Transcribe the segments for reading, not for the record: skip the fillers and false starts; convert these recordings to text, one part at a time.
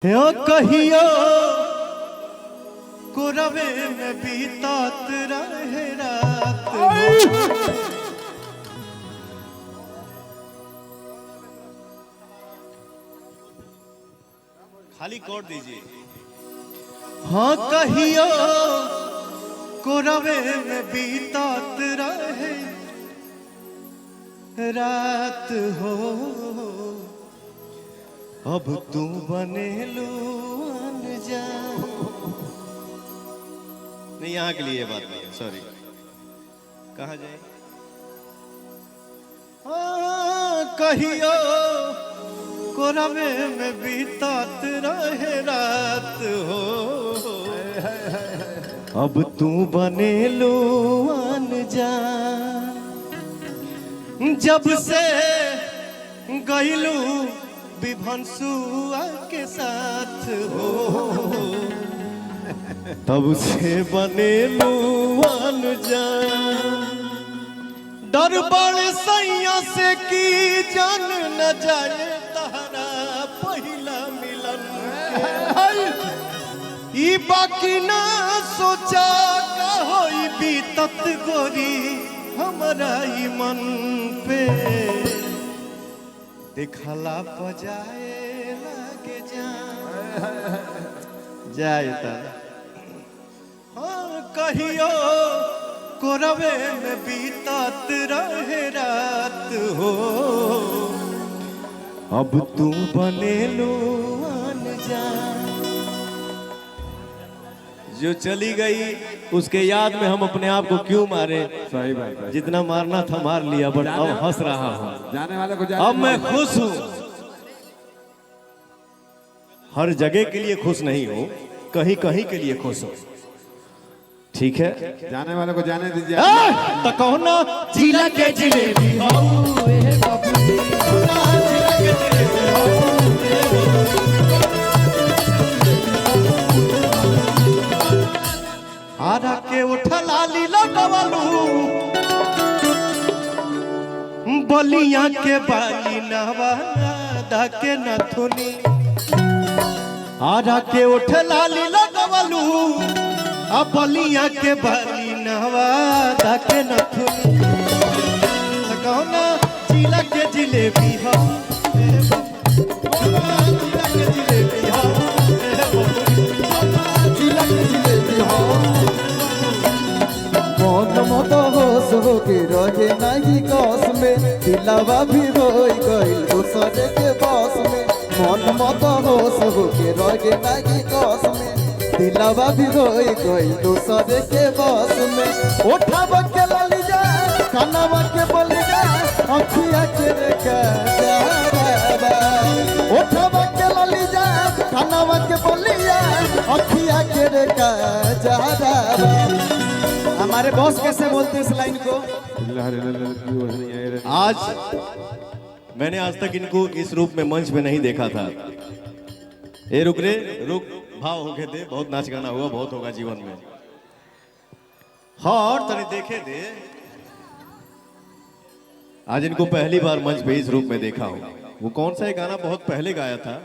यो कहियो कुरवे में बीतात रहे रात खाली कोड दीजिए। हाँ कहियो कुरवे में बीतात रहे रात हो, अब तू बनेलू अनजान। नहीं यहाँ के लिए बात नहीं है, सॉरी। कहाँ जाए? हाँ कहियो कोरवे में बीतात रहे रात हो, अब तू बनेलू अनजान। जब से गईलू विभंसुआ के साथ हो, तब से बनेलू अनजान। डर बड़ सैया से की जान न जाए तारा पहला मिलन ई बाकी ना सोचा का होई बीतत गोरी हमरा ई मन पे। दिखला पजाए लगे जाए तारा। हाँ कहियो कोरवे में बीतात रहे रात हो, अब तू बनेलू अनजान। जो चली गई उसके याद में हम अपने आप को क्यों मारे? सही बात है। जितना मारना था मार लिया, बट अब हंस रहा हूँ। जाने वाले को जाने अब मैं खुश हूँ। हर जगह के लिए खुश नहीं हूँ, कहीं कहीं के लिए खुश हूँ। ठीक है, जाने वाले को जाने दीजिए। तो कहो ना जिला के जिलेबी आरा के उठला लीला गवालू, बलिया के बाली नवादा के नथुनी। आरा के उठला लीला गवालू, अब बलिया के बाली नवादा के नथुनी। कहो ना जिला के जिलेबी हो, जिला के जिलेबी हो, जिला के जिलेबी हो। मन मत होश होके रहे नहीं कस में, दिलावा भी हो गइल दूसरे के बस में। मन मत होश होके रहे नहीं कस में, दिलावा भी हो गइल दूसरे के बस में। उठावा के लली जा खानावा के बोली जा अखिया के रेखा जा। उठावा के लली जा खानावा के बोली जा अखिया के रेखा जा। हमारे बॉस कैसे बोलते हैं इस लाइन को? आज मैंने आज तक इनको इस रूप में मंच में नहीं देखा था। ए रुक रे रुक, भाव हो गए थे, बहुत नाच गाना हुआ, बहुत होगा जीवन में। हाँ और तने देखे थे, आज इनको पहली बार मंच पे इस रूप में देखा हूँ। वो कौन सा एक गाना बहुत पहले गाया था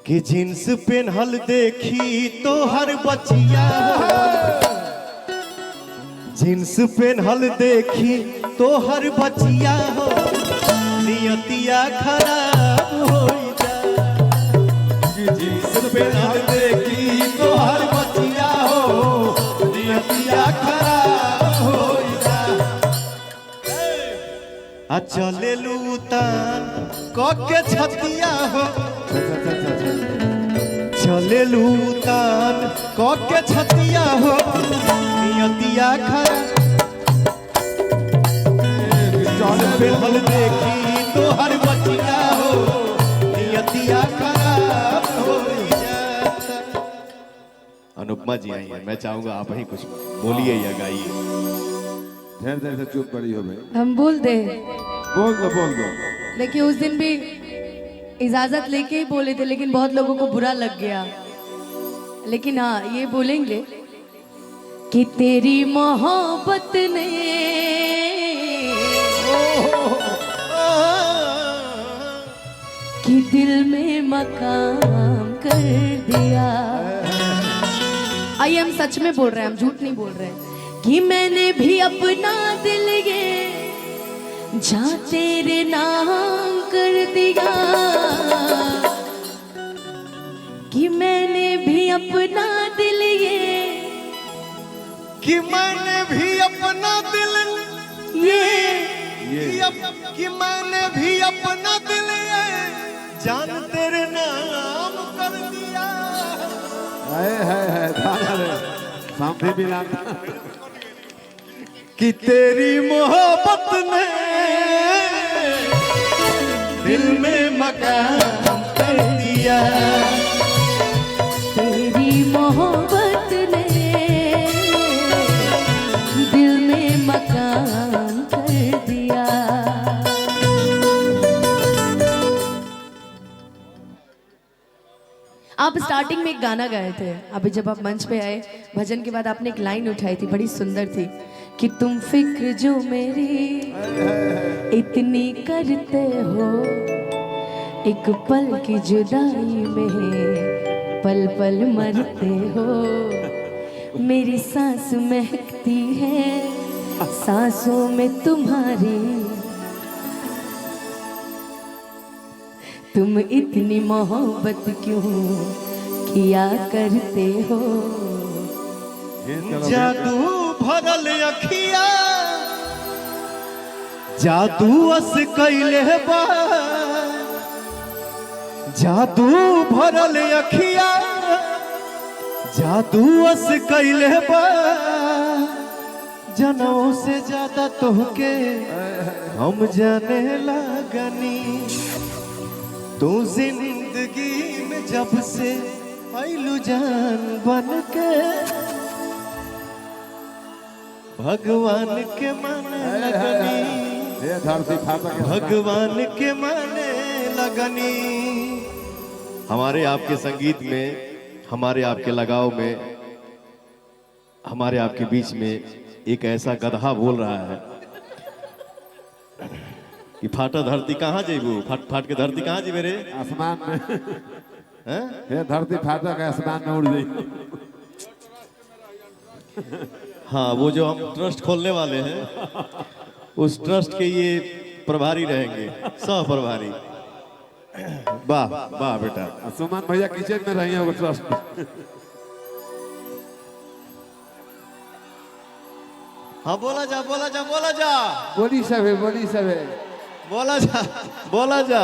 कि जींस पेनहल देखी तो हर बचिया, जींस पेनहल देखी तो हर बचिया हो, नियतिया खराब हो जा। जींस पेनहल देखी तो हर बचिया हो, नियतिया खराब हो जा। आ चले लूतान के छतिया हो, चले लूतान के छतिया हो, नियतिया खराब। पेनहल देखी तो हर बचिया हो, नियतिया खराब हो जाता। अनुपमा जी आई है, मैं चाहूंगा आप ही कुछ बोलिए या गाइए। ढेर देर से चुप पड़ी हो भाई। हम बोल दे, बोल दो। लेकिन उस दिन भी इजाजत लेके ही बोले थे, लेकिन बहुत लोगों को बुरा लग गया। लेकिन हाँ ये बोलेंगे कि तेरी मोहब्बत ने कि दिल में मकाम कर दिया। आइए हम सच में बोल रहे हैं, हम झूठ नहीं बोल रहे हैं कि मैंने भी अपना दिल ये जा तेरे नाम कर दिया, कि मैंने भी अपना दिल ये कि मैंने भी अपना दिल कि मैंने भी अपना दिल ये जान तेरे नाम कर दिया। है थाना रे सांभे भी नाम कि तेरी मोहब्बत ने दिल में मकान कर दिया। तेरी मोहब्बत ने दिल में मकान कर दिया। आप स्टार्टिंग में एक गाना गाए थे, अभी जब आप मंच पे आए भजन के बाद आपने एक लाइन उठाई थी, बड़ी सुंदर थी कि तुम फिक्र जो मेरी इतनी करते हो, एक पल की जुदाई में पल पल मरते हो। मेरी सांस महकती है सांसों में तुम्हारी, तुम इतनी मोहब्बत क्यों किया करते हो। जादू भरल अखिया जादू अस कैले बा, जादू भरल अखिया जादू अस कैले बा। जनों से ज्यादा तोहके हम जाने लगनी, तू जिंदगी में जब से आइलू जान बन के, भगवान के माने लगनी, ये धरती फाटक भगवान के माने लगनी। हमारे आपके संगीत में, हमारे आपके लगाव में, हमारे आपके बीच में एक ऐसा गधा बोल रहा है कि फाटा धरती कहाँ जेबू, फाट फाट के धरती कहाँ जेबे रे, आसमान में हैं? ये धरती फाटक आसमान में उड़ गई। हाँ, वो जो हम ट्रस्ट खोलने वाले हैं उस ट्रस्ट के ये प्रभारी रहेंगे, सह प्रभारी। वाह वाह बेटा, सुमन भैया किचन में रही होगा ट्रस्ट। हाँ बोला जा बोला जा बोला जा बोली सब है, बोली सब है। बोला जा बोला जा।